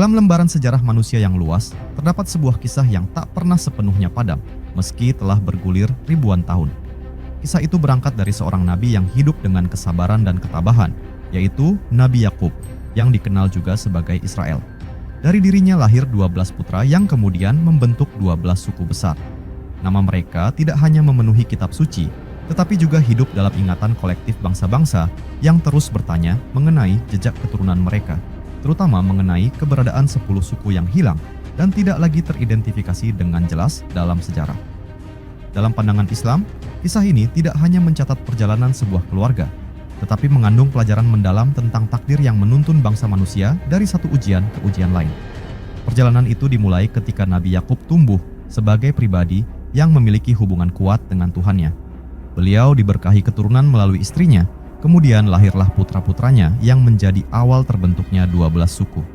Dalam lembaran sejarah manusia yang luas, terdapat sebuah kisah yang tak pernah sepenuhnya padam, meski telah bergulir ribuan tahun. Kisah itu berangkat dari seorang nabi yang hidup dengan kesabaran dan ketabahan, yaitu Nabi Yakub, yang dikenal juga sebagai Israel. Dari dirinya lahir 12 putra yang kemudian membentuk 12 suku besar. Nama mereka tidak hanya memenuhi kitab suci, tetapi juga hidup dalam ingatan kolektif bangsa-bangsa yang terus bertanya mengenai jejak keturunan mereka, terutama mengenai keberadaan 10 suku yang hilang dan tidak lagi teridentifikasi dengan jelas dalam sejarah. Dalam pandangan Islam, kisah ini tidak hanya mencatat perjalanan sebuah keluarga, tetapi mengandung pelajaran mendalam tentang takdir yang menuntun bangsa manusia dari satu ujian ke ujian lain. Perjalanan itu dimulai ketika Nabi Yakub tumbuh sebagai pribadi yang memiliki hubungan kuat dengan Tuhannya. Beliau diberkahi keturunan melalui istrinya, kemudian lahirlah putra-putranya yang menjadi awal terbentuknya 12 suku.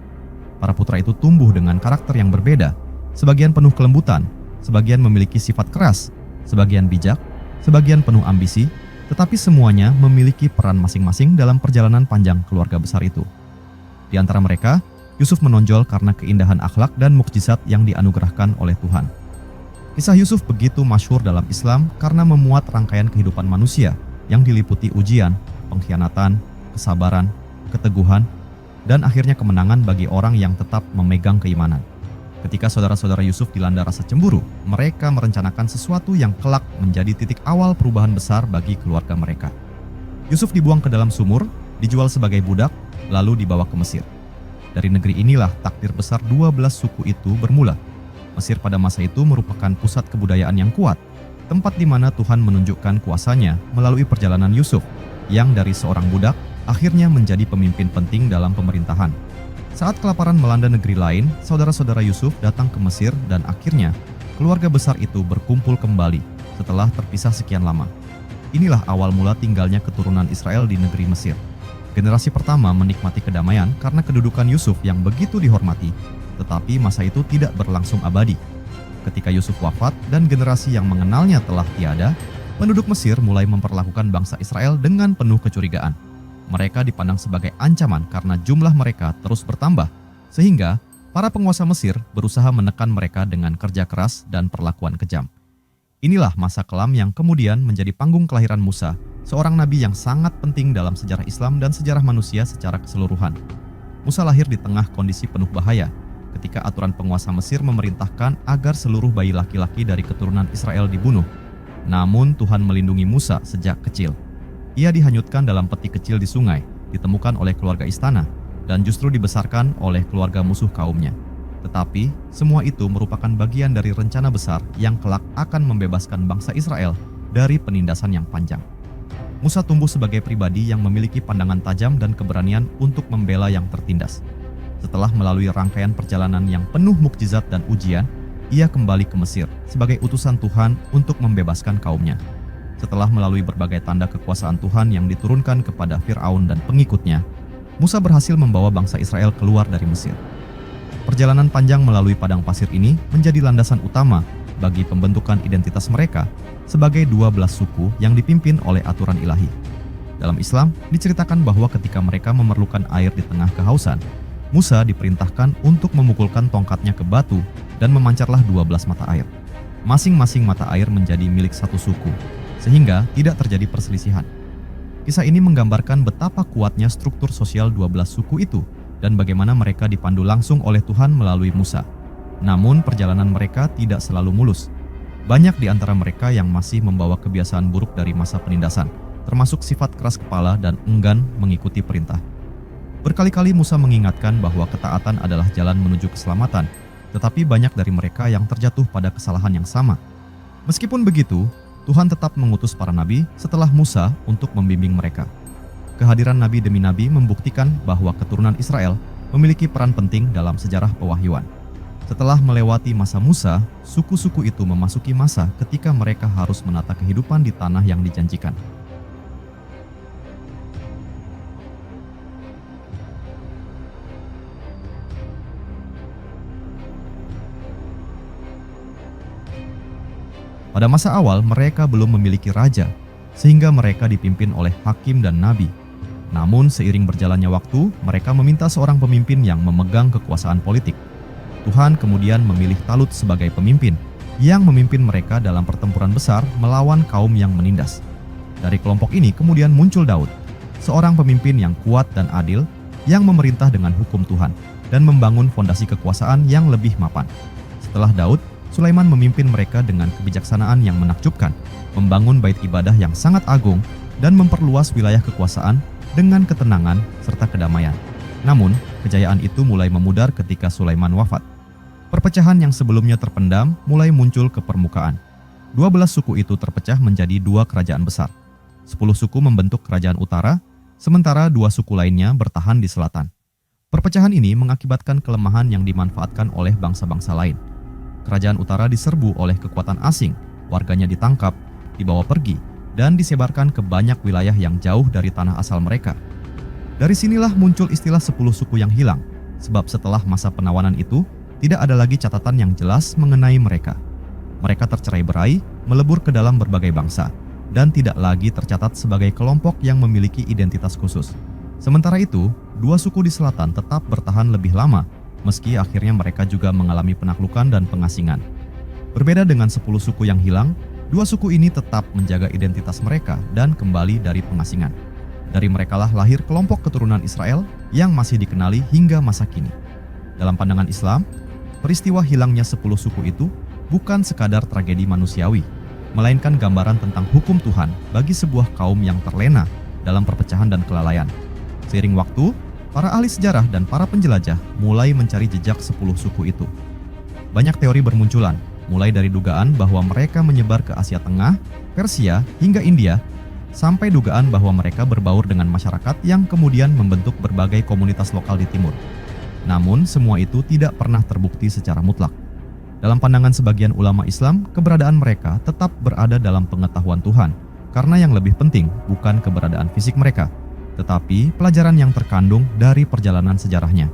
Para putra itu tumbuh dengan karakter yang berbeda, sebagian penuh kelembutan, sebagian memiliki sifat keras, sebagian bijak, sebagian penuh ambisi, tetapi semuanya memiliki peran masing-masing dalam perjalanan panjang keluarga besar itu. Di antara mereka, Yusuf menonjol karena keindahan akhlak dan mukjizat yang dianugerahkan oleh Tuhan. Kisah Yusuf begitu masyhur dalam Islam karena memuat rangkaian kehidupan manusia yang diliputi ujian, pengkhianatan, kesabaran, keteguhan, dan akhirnya kemenangan bagi orang yang tetap memegang keimanan. Ketika saudara-saudara Yusuf dilanda rasa cemburu, mereka merencanakan sesuatu yang kelak menjadi titik awal perubahan besar bagi keluarga mereka. Yusuf dibuang ke dalam sumur, dijual sebagai budak, lalu dibawa ke Mesir. Dari negeri inilah takdir besar 12 suku itu bermula. Mesir pada masa itu merupakan pusat kebudayaan yang kuat, tempat di mana Tuhan menunjukkan kuasanya melalui perjalanan Yusuf, yang dari seorang budak akhirnya menjadi pemimpin penting dalam pemerintahan. Saat kelaparan melanda negeri lain, saudara-saudara Yusuf datang ke Mesir dan akhirnya keluarga besar itu berkumpul kembali setelah terpisah sekian lama. Inilah awal mula tinggalnya keturunan Israel di negeri Mesir. Generasi pertama menikmati kedamaian karena kedudukan Yusuf yang begitu dihormati, tetapi masa itu tidak berlangsung abadi. Ketika Yusuf wafat dan generasi yang mengenalnya telah tiada, penduduk Mesir mulai memperlakukan bangsa Israel dengan penuh kecurigaan. Mereka dipandang sebagai ancaman karena jumlah mereka terus bertambah, sehingga para penguasa Mesir berusaha menekan mereka dengan kerja keras dan perlakuan kejam. Inilah masa kelam yang kemudian menjadi panggung kelahiran Musa, seorang nabi yang sangat penting dalam sejarah Islam dan sejarah manusia secara keseluruhan. Musa lahir di tengah kondisi penuh bahaya, ketika aturan penguasa Mesir memerintahkan agar seluruh bayi laki-laki dari keturunan Israel dibunuh. Namun Tuhan melindungi Musa sejak kecil. Ia dihanyutkan dalam peti kecil di sungai, ditemukan oleh keluarga istana, dan justru dibesarkan oleh keluarga musuh kaumnya. Tetapi, semua itu merupakan bagian dari rencana besar yang kelak akan membebaskan bangsa Israel dari penindasan yang panjang. Musa tumbuh sebagai pribadi yang memiliki pandangan tajam dan keberanian untuk membela yang tertindas. Setelah melalui rangkaian perjalanan yang penuh mukjizat dan ujian, ia kembali ke Mesir sebagai utusan Tuhan untuk membebaskan kaumnya. Setelah melalui berbagai tanda kekuasaan Tuhan yang diturunkan kepada Fir'aun dan pengikutnya, Musa berhasil membawa bangsa Israel keluar dari Mesir. Perjalanan panjang melalui padang pasir ini menjadi landasan utama bagi pembentukan identitas mereka sebagai 12 suku yang dipimpin oleh aturan ilahi. Dalam Islam, diceritakan bahwa ketika mereka memerlukan air di tengah kehausan, Musa diperintahkan untuk memukulkan tongkatnya ke batu dan memancarlah 12 mata air. Masing-masing mata air menjadi milik satu suku, sehingga tidak terjadi perselisihan. Kisah ini menggambarkan betapa kuatnya struktur sosial 12 suku itu dan bagaimana mereka dipandu langsung oleh Tuhan melalui Musa. Namun perjalanan mereka tidak selalu mulus. Banyak di antara mereka yang masih membawa kebiasaan buruk dari masa penindasan, termasuk sifat keras kepala dan enggan mengikuti perintah. Berkali-kali Musa mengingatkan bahwa ketaatan adalah jalan menuju keselamatan, tetapi banyak dari mereka yang terjatuh pada kesalahan yang sama. Meskipun begitu, Tuhan tetap mengutus para nabi setelah Musa untuk membimbing mereka. Kehadiran nabi demi nabi membuktikan bahwa keturunan Israel memiliki peran penting dalam sejarah pewahyuan. Setelah melewati masa Musa, suku-suku itu memasuki masa ketika mereka harus menata kehidupan di tanah yang dijanjikan. Pada masa awal, mereka belum memiliki raja, sehingga mereka dipimpin oleh hakim dan nabi. Namun seiring berjalannya waktu, mereka meminta seorang pemimpin yang memegang kekuasaan politik. Tuhan kemudian memilih Talut sebagai pemimpin yang memimpin mereka dalam pertempuran besar melawan kaum yang menindas. Dari kelompok ini kemudian muncul Daud, seorang pemimpin yang kuat dan adil yang memerintah dengan hukum Tuhan dan membangun fondasi kekuasaan yang lebih mapan. Setelah Daud, Sulaiman memimpin mereka dengan kebijaksanaan yang menakjubkan, membangun bait ibadah yang sangat agung dan memperluas wilayah kekuasaan dengan ketenangan serta kedamaian. Namun, kejayaan itu mulai memudar ketika Sulaiman wafat. Perpecahan yang sebelumnya terpendam mulai muncul ke permukaan. 12 suku itu terpecah menjadi 2 kerajaan besar. 10 suku membentuk kerajaan utara, sementara 2 suku lainnya bertahan di selatan. Perpecahan ini mengakibatkan kelemahan yang dimanfaatkan oleh bangsa-bangsa lain. Kerajaan utara diserbu oleh kekuatan asing, warganya ditangkap, dibawa pergi, dan disebarkan ke banyak wilayah yang jauh dari tanah asal mereka. Dari sinilah muncul istilah 10 suku yang hilang, sebab setelah masa penawanan itu, tidak ada lagi catatan yang jelas mengenai mereka. Mereka tercerai-berai, melebur ke dalam berbagai bangsa, dan tidak lagi tercatat sebagai kelompok yang memiliki identitas khusus. Sementara itu, 2 suku di selatan tetap bertahan lebih lama, meski akhirnya mereka juga mengalami penaklukan dan pengasingan. Berbeda dengan 10 suku yang hilang, 2 suku ini tetap menjaga identitas mereka dan kembali dari pengasingan. Dari merekalah lahir kelompok keturunan Israel yang masih dikenali hingga masa kini. Dalam pandangan Islam, peristiwa hilangnya 10 suku itu bukan sekadar tragedi manusiawi, melainkan gambaran tentang hukum Tuhan bagi sebuah kaum yang terlena dalam perpecahan dan kelalaian. Seiring waktu, para ahli sejarah dan para penjelajah mulai mencari jejak 10 suku itu. Banyak teori bermunculan, mulai dari dugaan bahwa mereka menyebar ke Asia Tengah, Persia, hingga India, sampai dugaan bahwa mereka berbaur dengan masyarakat yang kemudian membentuk berbagai komunitas lokal di timur. Namun, semua itu tidak pernah terbukti secara mutlak. Dalam pandangan sebagian ulama Islam, keberadaan mereka tetap berada dalam pengetahuan Tuhan, karena yang lebih penting bukan keberadaan fisik mereka, tetapi pelajaran yang terkandung dari perjalanan sejarahnya.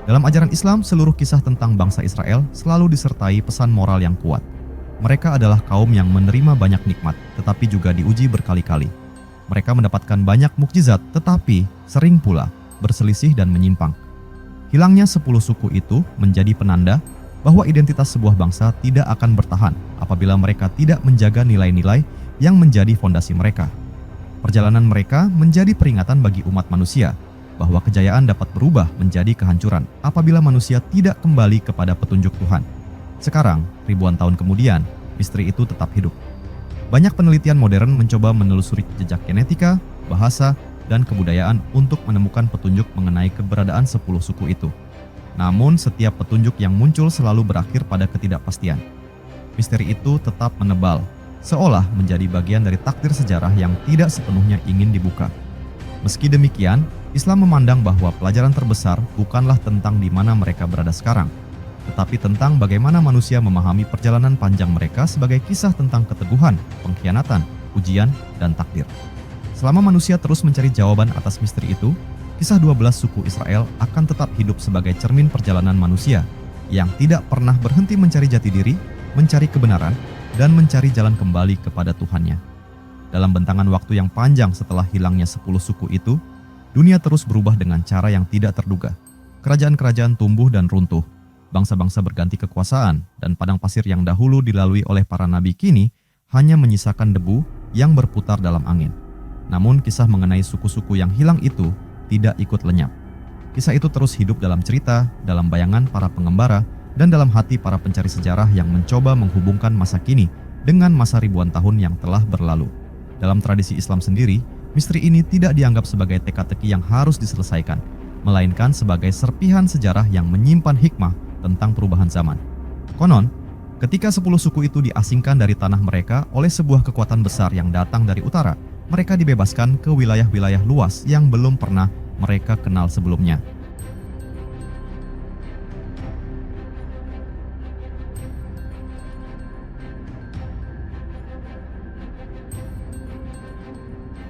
Dalam ajaran Islam, seluruh kisah tentang bangsa Israel selalu disertai pesan moral yang kuat. Mereka adalah kaum yang menerima banyak nikmat, tetapi juga diuji berkali-kali. Mereka mendapatkan banyak mukjizat, tetapi sering pula berselisih dan menyimpang. Hilangnya 10 suku itu menjadi penanda bahwa identitas sebuah bangsa tidak akan bertahan apabila mereka tidak menjaga nilai-nilai yang menjadi fondasi mereka. Perjalanan mereka menjadi peringatan bagi umat manusia bahwa kejayaan dapat berubah menjadi kehancuran apabila manusia tidak kembali kepada petunjuk Tuhan. Sekarang, ribuan tahun kemudian, misteri itu tetap hidup. Banyak penelitian modern mencoba menelusuri jejak genetika, bahasa, dan kebudayaan untuk menemukan petunjuk mengenai keberadaan 10 suku itu. Namun, setiap petunjuk yang muncul selalu berakhir pada ketidakpastian. Misteri itu tetap menebal, seolah menjadi bagian dari takdir sejarah yang tidak sepenuhnya ingin dibuka. Meski demikian, Islam memandang bahwa pelajaran terbesar bukanlah tentang di mana mereka berada sekarang, tetapi tentang bagaimana manusia memahami perjalanan panjang mereka sebagai kisah tentang keteguhan, pengkhianatan, ujian, dan takdir. Selama manusia terus mencari jawaban atas misteri itu, kisah 12 suku Israel akan tetap hidup sebagai cermin perjalanan manusia yang tidak pernah berhenti mencari jati diri, mencari kebenaran, dan mencari jalan kembali kepada Tuhannya. Dalam bentangan waktu yang panjang setelah hilangnya 10 suku itu, dunia terus berubah dengan cara yang tidak terduga. Kerajaan-kerajaan tumbuh dan runtuh, bangsa-bangsa berganti kekuasaan, dan padang pasir yang dahulu dilalui oleh para nabi kini hanya menyisakan debu yang berputar dalam angin. Namun kisah mengenai suku-suku yang hilang itu tidak ikut lenyap. Kisah itu terus hidup dalam cerita, dalam bayangan para pengembara, dan dalam hati para pencari sejarah yang mencoba menghubungkan masa kini dengan masa ribuan tahun yang telah berlalu. Dalam tradisi Islam sendiri, misteri ini tidak dianggap sebagai teka-teki yang harus diselesaikan, melainkan sebagai serpihan sejarah yang menyimpan hikmah tentang perubahan zaman. Konon, ketika 10 suku itu diasingkan dari tanah mereka oleh sebuah kekuatan besar yang datang dari utara, mereka dibebaskan ke wilayah-wilayah luas yang belum pernah mereka kenal sebelumnya.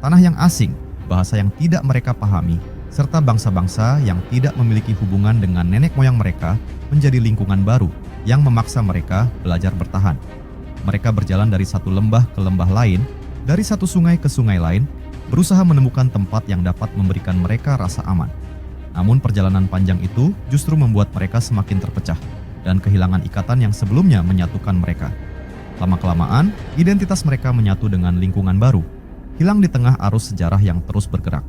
Tanah yang asing, bahasa yang tidak mereka pahami, serta bangsa-bangsa yang tidak memiliki hubungan dengan nenek moyang mereka menjadi lingkungan baru yang memaksa mereka belajar bertahan. Mereka berjalan dari satu lembah ke lembah lain, dari satu sungai ke sungai lain, berusaha menemukan tempat yang dapat memberikan mereka rasa aman. Namun perjalanan panjang itu justru membuat mereka semakin terpecah dan kehilangan ikatan yang sebelumnya menyatukan mereka. Lama-kelamaan, identitas mereka menyatu dengan lingkungan baru, hilang di tengah arus sejarah yang terus bergerak.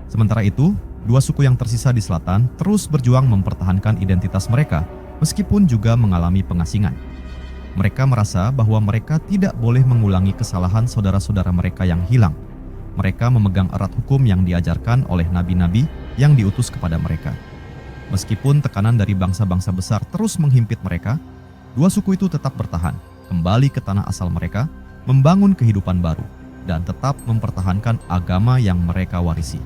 Sementara itu, dua suku yang tersisa di selatan terus berjuang mempertahankan identitas mereka, meskipun juga mengalami pengasingan. Mereka merasa bahwa mereka tidak boleh mengulangi kesalahan saudara-saudara mereka yang hilang. Mereka memegang erat hukum yang diajarkan oleh nabi-nabi yang diutus kepada mereka. Meskipun tekanan dari bangsa-bangsa besar terus menghimpit mereka, dua suku itu tetap bertahan, kembali ke tanah asal mereka, membangun kehidupan baru, dan tetap mempertahankan agama yang mereka warisi.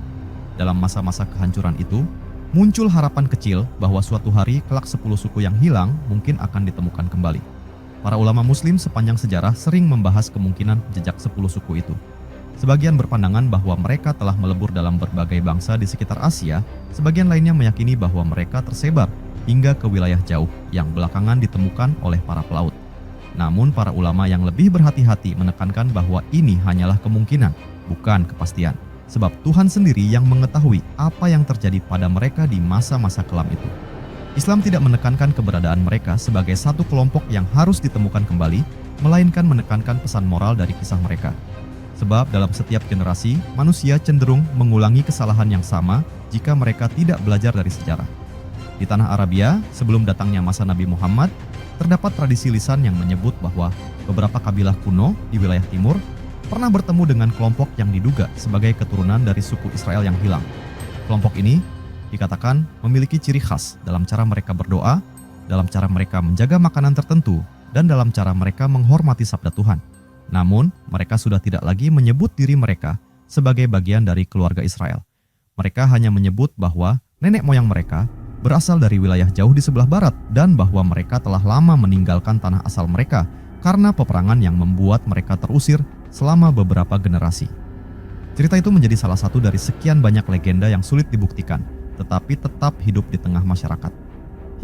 Dalam masa-masa kehancuran itu, muncul harapan kecil bahwa suatu hari kelak 10 suku yang hilang mungkin akan ditemukan kembali. Para ulama muslim sepanjang sejarah sering membahas kemungkinan jejak 10 suku itu. Sebagian berpandangan bahwa mereka telah melebur dalam berbagai bangsa di sekitar Asia, sebagian lainnya meyakini bahwa mereka tersebar hingga ke wilayah jauh yang belakangan ditemukan oleh para pelaut. Namun para ulama yang lebih berhati-hati menekankan bahwa ini hanyalah kemungkinan, bukan kepastian. Sebab Tuhan sendiri yang mengetahui apa yang terjadi pada mereka di masa-masa kelam itu. Islam tidak menekankan keberadaan mereka sebagai satu kelompok yang harus ditemukan kembali, melainkan menekankan pesan moral dari kisah mereka. Sebab dalam setiap generasi, manusia cenderung mengulangi kesalahan yang sama jika mereka tidak belajar dari sejarah. Di tanah Arabia, sebelum datangnya masa Nabi Muhammad, terdapat tradisi lisan yang menyebut bahwa beberapa kabilah kuno di wilayah timur pernah bertemu dengan kelompok yang diduga sebagai keturunan dari suku Israel yang hilang. Kelompok ini dikatakan memiliki ciri khas dalam cara mereka berdoa, dalam cara mereka menjaga makanan tertentu, dan dalam cara mereka menghormati sabda Tuhan. Namun, mereka sudah tidak lagi menyebut diri mereka sebagai bagian dari keluarga Israel. Mereka hanya menyebut bahwa nenek moyang mereka berasal dari wilayah jauh di sebelah barat dan bahwa mereka telah lama meninggalkan tanah asal mereka karena peperangan yang membuat mereka terusir selama beberapa generasi. Cerita itu menjadi salah satu dari sekian banyak legenda yang sulit dibuktikan, tetapi tetap hidup di tengah masyarakat.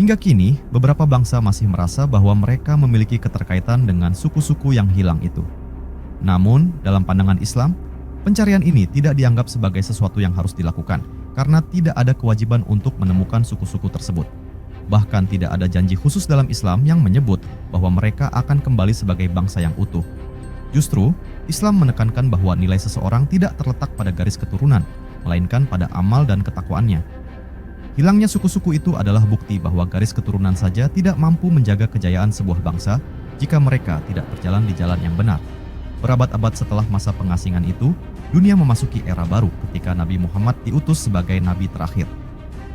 Hingga kini, beberapa bangsa masih merasa bahwa mereka memiliki keterkaitan dengan suku-suku yang hilang itu. Namun, dalam pandangan Islam, pencarian ini tidak dianggap sebagai sesuatu yang harus dilakukan, karena tidak ada kewajiban untuk menemukan suku-suku tersebut. Bahkan tidak ada janji khusus dalam Islam yang menyebut bahwa mereka akan kembali sebagai bangsa yang utuh. Justru, Islam menekankan bahwa nilai seseorang tidak terletak pada garis keturunan, melainkan pada amal dan ketakwaannya. Hilangnya suku-suku itu adalah bukti bahwa garis keturunan saja tidak mampu menjaga kejayaan sebuah bangsa jika mereka tidak berjalan di jalan yang benar. Berabad-abad setelah masa pengasingan itu, dunia memasuki era baru ketika Nabi Muhammad diutus sebagai nabi terakhir.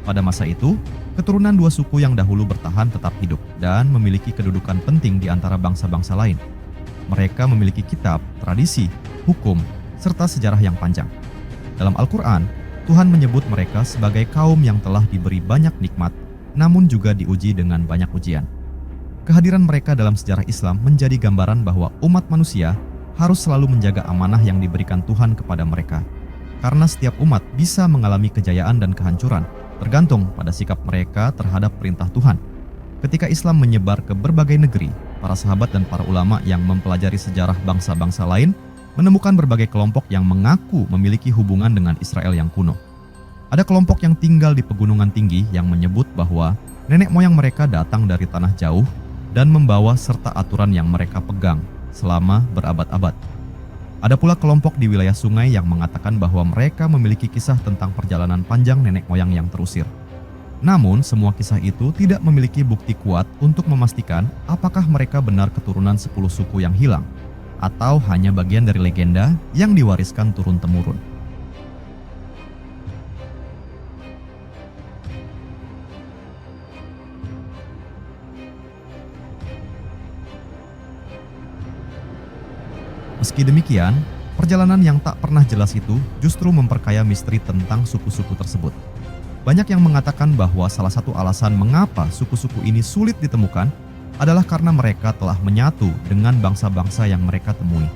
Pada masa itu, keturunan dua suku yang dahulu bertahan tetap hidup dan memiliki kedudukan penting di antara bangsa-bangsa lain. Mereka memiliki kitab, tradisi, hukum, serta sejarah yang panjang. Dalam Al-Quran, Tuhan menyebut mereka sebagai kaum yang telah diberi banyak nikmat, namun juga diuji dengan banyak ujian. Kehadiran mereka dalam sejarah Islam menjadi gambaran bahwa umat manusia harus selalu menjaga amanah yang diberikan Tuhan kepada mereka. Karena setiap umat bisa mengalami kejayaan dan kehancuran, tergantung pada sikap mereka terhadap perintah Tuhan. Ketika Islam menyebar ke berbagai negeri, para sahabat dan para ulama yang mempelajari sejarah bangsa-bangsa lain menemukan berbagai kelompok yang mengaku memiliki hubungan dengan Israel yang kuno. Ada kelompok yang tinggal di pegunungan tinggi yang menyebut bahwa nenek moyang mereka datang dari tanah jauh dan membawa serta aturan yang mereka pegang selama berabad-abad. Ada pula kelompok di wilayah sungai yang mengatakan bahwa mereka memiliki kisah tentang perjalanan panjang nenek moyang yang terusir. Namun, semua kisah itu tidak memiliki bukti kuat untuk memastikan apakah mereka benar keturunan 10 suku yang hilang, atau hanya bagian dari legenda yang diwariskan turun-temurun. Meski demikian, perjalanan yang tak pernah jelas itu justru memperkaya misteri tentang suku-suku tersebut. Banyak yang mengatakan bahwa salah satu alasan mengapa suku-suku ini sulit ditemukan adalah karena mereka telah menyatu dengan bangsa-bangsa yang mereka temui.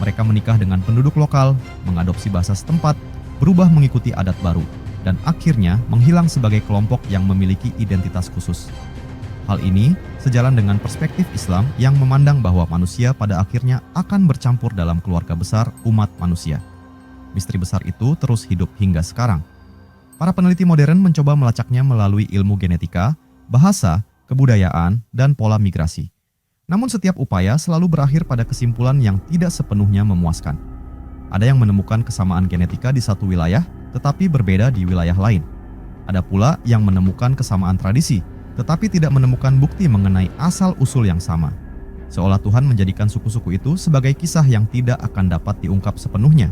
Mereka menikah dengan penduduk lokal, mengadopsi bahasa setempat, berubah mengikuti adat baru, dan akhirnya menghilang sebagai kelompok yang memiliki identitas khusus. Hal ini sejalan dengan perspektif Islam yang memandang bahwa manusia pada akhirnya akan bercampur dalam keluarga besar umat manusia. Misteri besar itu terus hidup hingga sekarang. Para peneliti modern mencoba melacaknya melalui ilmu genetika, bahasa, kebudayaan, dan pola migrasi. Namun setiap upaya selalu berakhir pada kesimpulan yang tidak sepenuhnya memuaskan. Ada yang menemukan kesamaan genetika di satu wilayah, tetapi berbeda di wilayah lain. Ada pula yang menemukan kesamaan tradisi, tetapi tidak menemukan bukti mengenai asal-usul yang sama. Seolah Tuhan menjadikan suku-suku itu sebagai kisah yang tidak akan dapat diungkap sepenuhnya,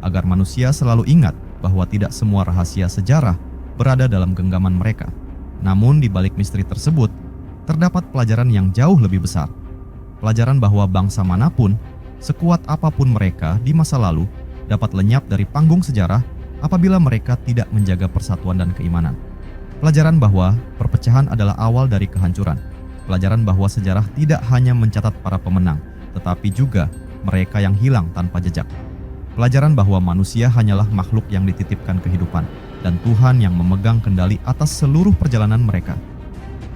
agar manusia selalu ingat bahwa tidak semua rahasia sejarah berada dalam genggaman mereka. Namun di balik misteri tersebut, terdapat pelajaran yang jauh lebih besar. Pelajaran bahwa bangsa manapun, sekuat apapun mereka di masa lalu, dapat lenyap dari panggung sejarah apabila mereka tidak menjaga persatuan dan keimanan. Pelajaran bahwa perpecahan adalah awal dari kehancuran. Pelajaran bahwa sejarah tidak hanya mencatat para pemenang, tetapi juga mereka yang hilang tanpa jejak. Pelajaran bahwa manusia hanyalah makhluk yang dititipkan kehidupan, dan Tuhan yang memegang kendali atas seluruh perjalanan mereka.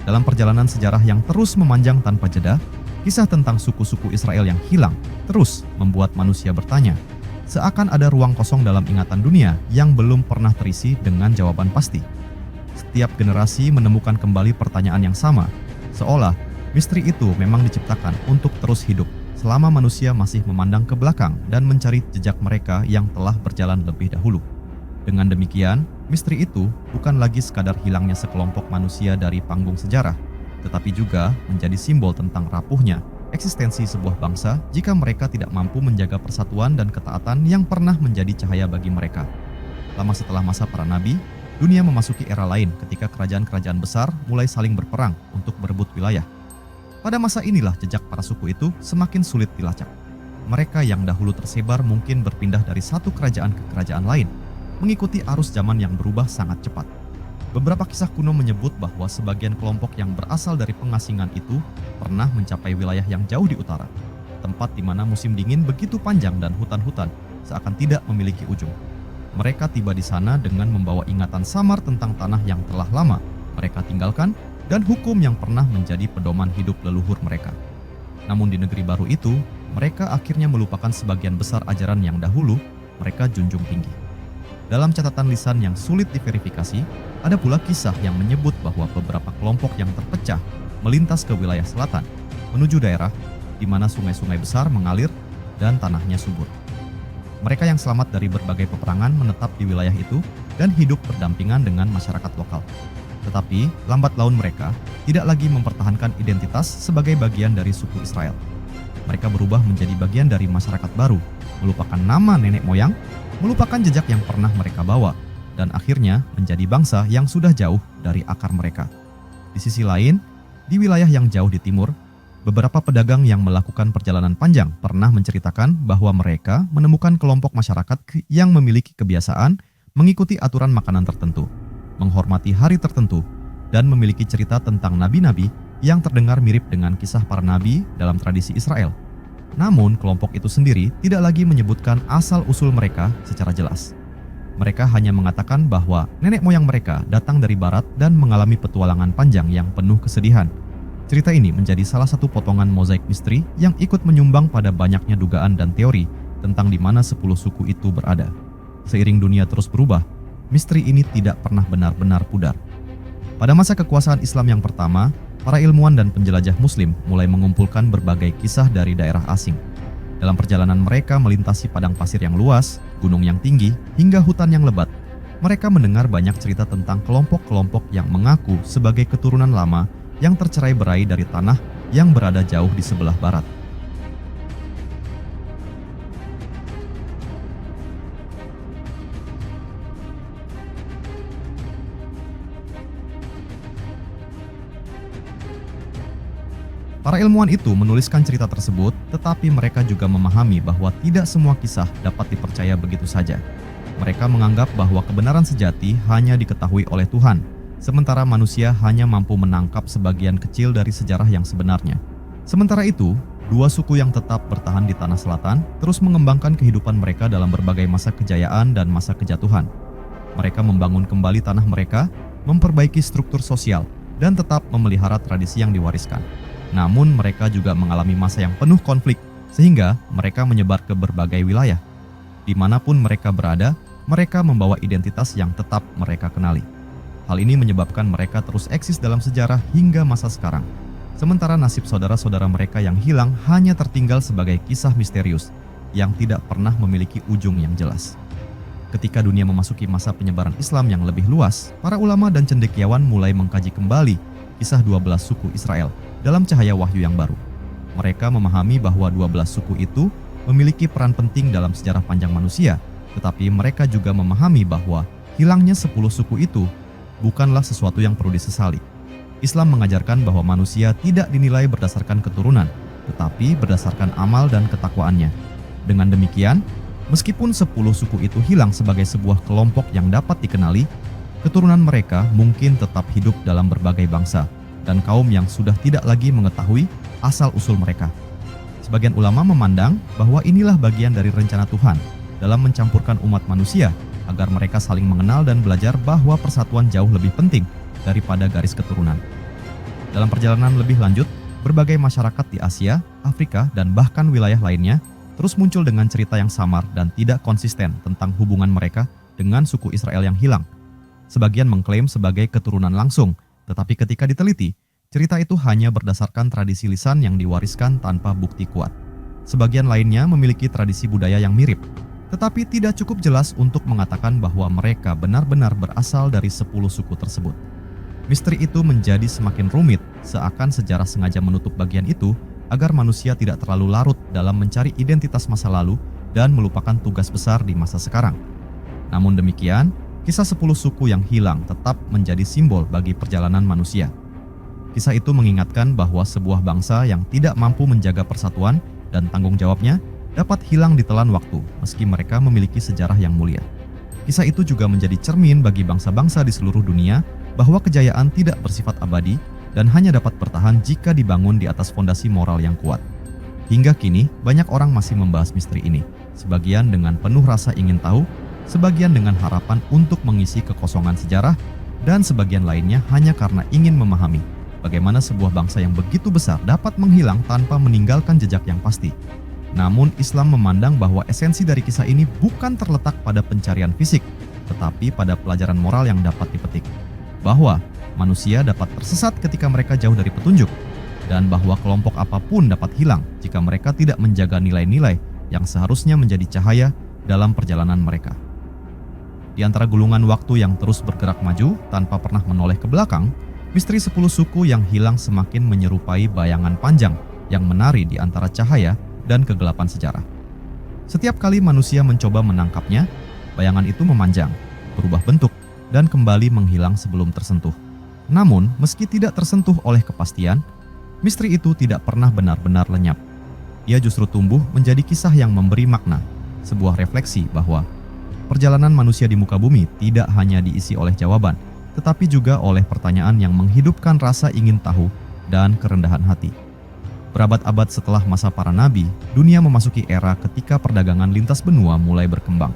Dalam perjalanan sejarah yang terus memanjang tanpa jeda, kisah tentang suku-suku Israel yang hilang terus membuat manusia bertanya, seakan ada ruang kosong dalam ingatan dunia yang belum pernah terisi dengan jawaban pasti. Setiap generasi menemukan kembali pertanyaan yang sama, seolah misteri itu memang diciptakan untuk terus hidup selama manusia masih memandang ke belakang dan mencari jejak mereka yang telah berjalan lebih dahulu. Dengan demikian, misteri itu bukan lagi sekadar hilangnya sekelompok manusia dari panggung sejarah, tetapi juga menjadi simbol tentang rapuhnya eksistensi sebuah bangsa jika mereka tidak mampu menjaga persatuan dan ketaatan yang pernah menjadi cahaya bagi mereka. Lama setelah masa para nabi, dunia memasuki era lain ketika kerajaan-kerajaan besar mulai saling berperang untuk berebut wilayah. Pada masa inilah jejak para suku itu semakin sulit dilacak. Mereka yang dahulu tersebar mungkin berpindah dari satu kerajaan ke kerajaan lain, mengikuti arus zaman yang berubah sangat cepat. Beberapa kisah kuno menyebut bahwa sebagian kelompok yang berasal dari pengasingan itu pernah mencapai wilayah yang jauh di utara, tempat di mana musim dingin begitu panjang dan hutan-hutan seakan tidak memiliki ujung. Mereka tiba di sana dengan membawa ingatan samar tentang tanah yang telah lama mereka tinggalkan dan hukum yang pernah menjadi pedoman hidup leluhur mereka. Namun di negeri baru itu, mereka akhirnya melupakan sebagian besar ajaran yang dahulu mereka junjung tinggi. Dalam catatan lisan yang sulit diverifikasi, ada pula kisah yang menyebut bahwa beberapa kelompok yang terpecah melintas ke wilayah selatan, menuju daerah di mana sungai-sungai besar mengalir dan tanahnya subur. Mereka yang selamat dari berbagai peperangan menetap di wilayah itu dan hidup berdampingan dengan masyarakat lokal. Tetapi, lambat laun mereka tidak lagi mempertahankan identitas sebagai bagian dari suku Israel. Mereka berubah menjadi bagian dari masyarakat baru, melupakan nama nenek moyang, melupakan jejak yang pernah mereka bawa, dan akhirnya menjadi bangsa yang sudah jauh dari akar mereka. Di sisi lain, di wilayah yang jauh di timur, beberapa pedagang yang melakukan perjalanan panjang pernah menceritakan bahwa mereka menemukan kelompok masyarakat yang memiliki kebiasaan mengikuti aturan makanan tertentu, menghormati hari tertentu, dan memiliki cerita tentang nabi-nabi yang terdengar mirip dengan kisah para nabi dalam tradisi Israel. Namun, kelompok itu sendiri tidak lagi menyebutkan asal-usul mereka secara jelas. Mereka hanya mengatakan bahwa nenek moyang mereka datang dari barat dan mengalami petualangan panjang yang penuh kesedihan. Cerita ini menjadi salah satu potongan mozaik misteri yang ikut menyumbang pada banyaknya dugaan dan teori tentang di mana 10 suku itu berada. Seiring dunia terus berubah, misteri ini tidak pernah benar-benar pudar. Pada masa kekuasaan Islam yang pertama, para ilmuwan dan penjelajah Muslim mulai mengumpulkan berbagai kisah dari daerah asing. Dalam perjalanan mereka melintasi padang pasir yang luas, gunung yang tinggi, hingga hutan yang lebat, mereka mendengar banyak cerita tentang kelompok-kelompok yang mengaku sebagai keturunan lama yang tercerai-berai dari tanah yang berada jauh di sebelah barat. Para ilmuwan itu menuliskan cerita tersebut, tetapi mereka juga memahami bahwa tidak semua kisah dapat dipercaya begitu saja. Mereka menganggap bahwa kebenaran sejati hanya diketahui oleh Tuhan, sementara manusia hanya mampu menangkap sebagian kecil dari sejarah yang sebenarnya. Sementara itu, dua suku yang tetap bertahan di tanah selatan terus mengembangkan kehidupan mereka dalam berbagai masa kejayaan dan masa kejatuhan. Mereka membangun kembali tanah mereka, memperbaiki struktur sosial, dan tetap memelihara tradisi yang diwariskan. Namun mereka juga mengalami masa yang penuh konflik, sehingga mereka menyebar ke berbagai wilayah. Dimanapun mereka berada, mereka membawa identitas yang tetap mereka kenali. Hal ini menyebabkan mereka terus eksis dalam sejarah hingga masa sekarang. Sementara nasib saudara-saudara mereka yang hilang hanya tertinggal sebagai kisah misterius yang tidak pernah memiliki ujung yang jelas. Ketika dunia memasuki masa penyebaran Islam yang lebih luas, para ulama dan cendekiawan mulai mengkaji kembali kisah 12 suku Israel dalam cahaya wahyu yang baru. Mereka memahami bahwa 12 suku itu memiliki peran penting dalam sejarah panjang manusia, tetapi mereka juga memahami bahwa hilangnya 10 suku itu bukanlah sesuatu yang perlu disesali. Islam mengajarkan bahwa manusia tidak dinilai berdasarkan keturunan, tetapi berdasarkan amal dan ketakwaannya. Dengan demikian, meskipun 10 suku itu hilang sebagai sebuah kelompok yang dapat dikenali, keturunan mereka mungkin tetap hidup dalam berbagai bangsa dan kaum yang sudah tidak lagi mengetahui asal-usul mereka. Sebagian ulama memandang bahwa inilah bagian dari rencana Tuhan dalam mencampurkan umat manusia agar mereka saling mengenal dan belajar bahwa persatuan jauh lebih penting daripada garis keturunan. Dalam perjalanan lebih lanjut, berbagai masyarakat di Asia, Afrika, dan bahkan wilayah lainnya terus muncul dengan cerita yang samar dan tidak konsisten tentang hubungan mereka dengan suku Israel yang hilang. Sebagian mengklaim sebagai keturunan langsung, tetapi ketika diteliti, cerita itu hanya berdasarkan tradisi lisan yang diwariskan tanpa bukti kuat. Sebagian lainnya memiliki tradisi budaya yang mirip, tetapi tidak cukup jelas untuk mengatakan bahwa mereka benar-benar berasal dari 10 suku tersebut. Misteri itu menjadi semakin rumit, seakan sejarah sengaja menutup bagian itu agar manusia tidak terlalu larut dalam mencari identitas masa lalu dan melupakan tugas besar di masa sekarang. Namun demikian, kisah 10 suku yang hilang tetap menjadi simbol bagi perjalanan manusia. Kisah itu mengingatkan bahwa sebuah bangsa yang tidak mampu menjaga persatuan dan tanggung jawabnya dapat hilang ditelan waktu meski mereka memiliki sejarah yang mulia. Kisah itu juga menjadi cermin bagi bangsa-bangsa di seluruh dunia bahwa kejayaan tidak bersifat abadi dan hanya dapat bertahan jika dibangun di atas fondasi moral yang kuat. Hingga kini, banyak orang masih membahas misteri ini, sebagian dengan penuh rasa ingin tahu, sebagian dengan harapan untuk mengisi kekosongan sejarah, dan sebagian lainnya hanya karena ingin memahami bagaimana sebuah bangsa yang begitu besar dapat menghilang tanpa meninggalkan jejak yang pasti. Namun Islam memandang bahwa esensi dari kisah ini bukan terletak pada pencarian fisik, tetapi pada pelajaran moral yang dapat dipetik. Bahwa manusia dapat tersesat ketika mereka jauh dari petunjuk, dan bahwa kelompok apapun dapat hilang jika mereka tidak menjaga nilai-nilai yang seharusnya menjadi cahaya dalam perjalanan mereka. Di antara gulungan waktu yang terus bergerak maju tanpa pernah menoleh ke belakang, misteri 10 suku yang hilang semakin menyerupai bayangan panjang yang menari di antara cahaya dan kegelapan sejarah. Setiap kali manusia mencoba menangkapnya, bayangan itu memanjang, berubah bentuk, dan kembali menghilang sebelum tersentuh. Namun, meski tidak tersentuh oleh kepastian, misteri itu tidak pernah benar-benar lenyap. Ia justru tumbuh menjadi kisah yang memberi makna, sebuah refleksi bahwa perjalanan manusia di muka bumi tidak hanya diisi oleh jawaban, tetapi juga oleh pertanyaan yang menghidupkan rasa ingin tahu dan kerendahan hati. Berabad-abad setelah masa para nabi, dunia memasuki era ketika perdagangan lintas benua mulai berkembang.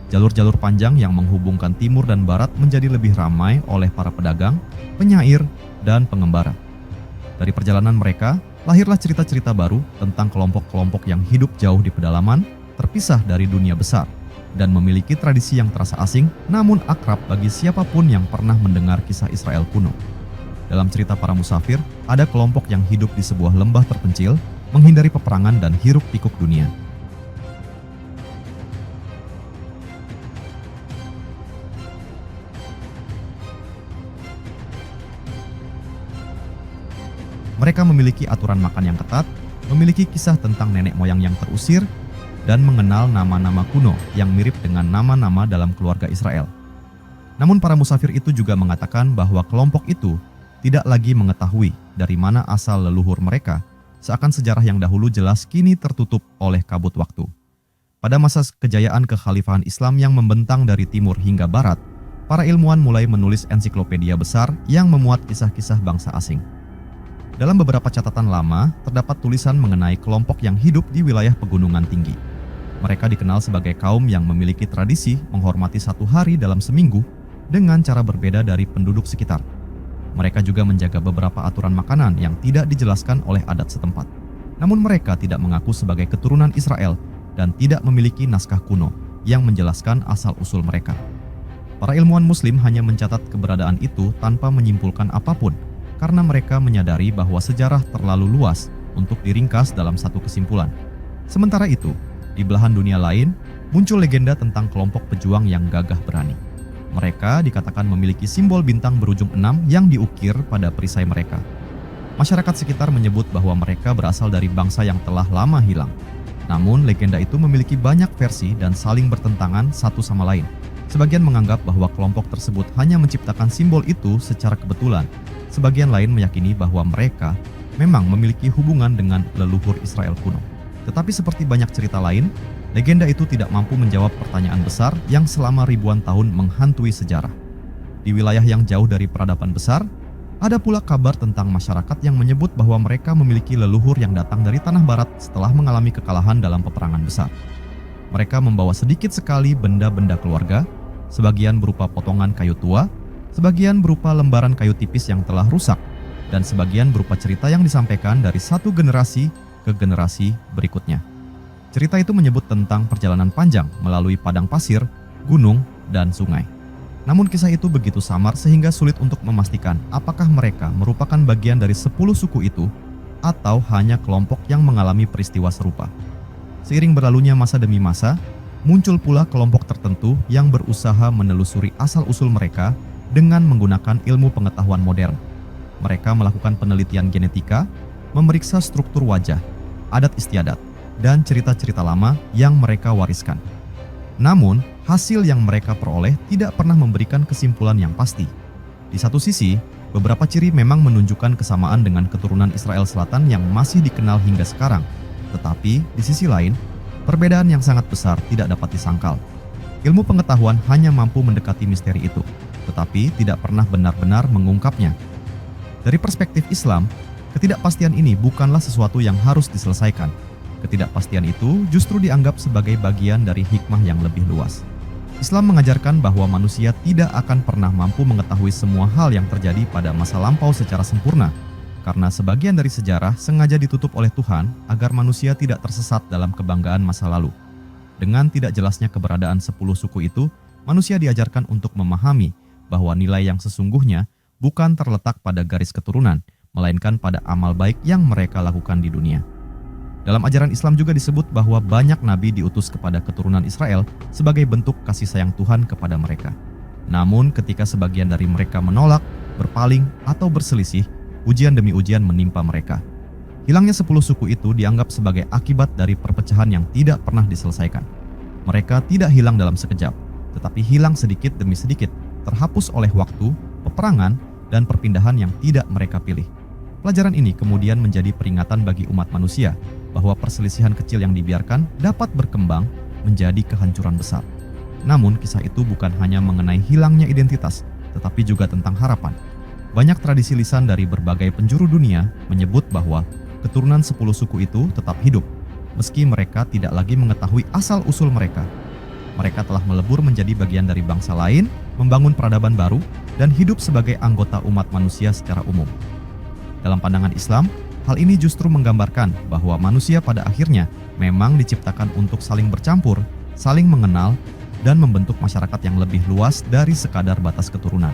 Jalur-jalur panjang yang menghubungkan timur dan barat menjadi lebih ramai oleh para pedagang, penyair, dan pengembara. Dari perjalanan mereka, lahirlah cerita-cerita baru tentang kelompok-kelompok yang hidup jauh di pedalaman, terpisah dari dunia besar, dan memiliki tradisi yang terasa asing namun akrab bagi siapapun yang pernah mendengar kisah Israel kuno. Dalam cerita para musafir, ada kelompok yang hidup di sebuah lembah terpencil, menghindari peperangan dan hiruk-pikuk dunia. Mereka memiliki aturan makan yang ketat, memiliki kisah tentang nenek moyang yang terusir, dan mengenal nama-nama kuno yang mirip dengan nama-nama dalam keluarga Israel. Namun para musafir itu juga mengatakan bahwa kelompok itu tidak lagi mengetahui dari mana asal leluhur mereka, seakan sejarah yang dahulu jelas kini tertutup oleh kabut waktu. Pada masa kejayaan kekhalifahan Islam yang membentang dari timur hingga barat, para ilmuwan mulai menulis ensiklopedia besar yang memuat kisah-kisah bangsa asing. Dalam beberapa catatan lama, terdapat tulisan mengenai kelompok yang hidup di wilayah pegunungan tinggi. Mereka dikenal sebagai kaum yang memiliki tradisi menghormati satu hari dalam seminggu dengan cara berbeda dari penduduk sekitar. Mereka juga menjaga beberapa aturan makanan yang tidak dijelaskan oleh adat setempat. Namun mereka tidak mengaku sebagai keturunan Israel dan tidak memiliki naskah kuno yang menjelaskan asal-usul mereka. Para ilmuwan Muslim hanya mencatat keberadaan itu tanpa menyimpulkan apapun, karena mereka menyadari bahwa sejarah terlalu luas untuk diringkas dalam satu kesimpulan. Sementara itu, di belahan dunia lain, muncul legenda tentang kelompok pejuang yang gagah berani. Mereka dikatakan memiliki simbol bintang berujung 6 yang diukir pada perisai mereka. Masyarakat sekitar menyebut bahwa mereka berasal dari bangsa yang telah lama hilang. Namun, legenda itu memiliki banyak versi dan saling bertentangan satu sama lain. Sebagian menganggap bahwa kelompok tersebut hanya menciptakan simbol itu secara kebetulan. Sebagian lain meyakini bahwa mereka memang memiliki hubungan dengan leluhur Israel kuno. Tetapi seperti banyak cerita lain, legenda itu tidak mampu menjawab pertanyaan besar yang selama ribuan tahun menghantui sejarah. Di wilayah yang jauh dari peradaban besar, ada pula kabar tentang masyarakat yang menyebut bahwa mereka memiliki leluhur yang datang dari tanah barat setelah mengalami kekalahan dalam peperangan besar. Mereka membawa sedikit sekali benda-benda keluarga, sebagian berupa potongan kayu tua, sebagian berupa lembaran kayu tipis yang telah rusak, dan sebagian berupa cerita yang disampaikan dari satu generasi ke generasi berikutnya. Cerita itu menyebut tentang perjalanan panjang melalui padang pasir, gunung, dan sungai. Namun kisah itu begitu samar sehingga sulit untuk memastikan apakah mereka merupakan bagian dari 10 suku itu atau hanya kelompok yang mengalami peristiwa serupa. Seiring berlalunya masa demi masa, muncul pula kelompok tertentu yang berusaha menelusuri asal-usul mereka dengan menggunakan ilmu pengetahuan modern. Mereka melakukan penelitian genetika, memeriksa struktur wajah, adat istiadat, dan cerita-cerita lama yang mereka wariskan. Namun, hasil yang mereka peroleh tidak pernah memberikan kesimpulan yang pasti. Di satu sisi, beberapa ciri memang menunjukkan kesamaan dengan keturunan Israel Selatan yang masih dikenal hingga sekarang. Tetapi, di sisi lain, perbedaan yang sangat besar tidak dapat disangkal. Ilmu pengetahuan hanya mampu mendekati misteri itu, tetapi tidak pernah benar-benar mengungkapnya. Dari perspektif Islam, ketidakpastian ini bukanlah sesuatu yang harus diselesaikan. Ketidakpastian itu justru dianggap sebagai bagian dari hikmah yang lebih luas. Islam mengajarkan bahwa manusia tidak akan pernah mampu mengetahui semua hal yang terjadi pada masa lampau secara sempurna, karena sebagian dari sejarah sengaja ditutup oleh Tuhan agar manusia tidak tersesat dalam kebanggaan masa lalu. Dengan tidak jelasnya keberadaan 10 suku itu, manusia diajarkan untuk memahami bahwa nilai yang sesungguhnya bukan terletak pada garis keturunan, melainkan pada amal baik yang mereka lakukan di dunia. Dalam ajaran Islam juga disebut bahwa banyak nabi diutus kepada keturunan Israel sebagai bentuk kasih sayang Tuhan kepada mereka. Namun ketika sebagian dari mereka menolak, berpaling, atau berselisih, ujian demi ujian menimpa mereka. Hilangnya 10 suku itu dianggap sebagai akibat dari perpecahan yang tidak pernah diselesaikan. Mereka tidak hilang dalam sekejap, tetapi hilang sedikit demi sedikit, terhapus oleh waktu, peperangan, dan perpindahan yang tidak mereka pilih. Pelajaran ini kemudian menjadi peringatan bagi umat manusia bahwa perselisihan kecil yang dibiarkan dapat berkembang menjadi kehancuran besar. Namun kisah itu bukan hanya mengenai hilangnya identitas, tetapi juga tentang harapan. Banyak tradisi lisan dari berbagai penjuru dunia menyebut bahwa keturunan 10 suku itu tetap hidup, meski mereka tidak lagi mengetahui asal-usul mereka. Mereka telah melebur menjadi bagian dari bangsa lain, membangun peradaban baru, dan hidup sebagai anggota umat manusia secara umum. Dalam pandangan Islam, hal ini justru menggambarkan bahwa manusia pada akhirnya memang diciptakan untuk saling bercampur, saling mengenal, dan membentuk masyarakat yang lebih luas dari sekadar batas keturunan.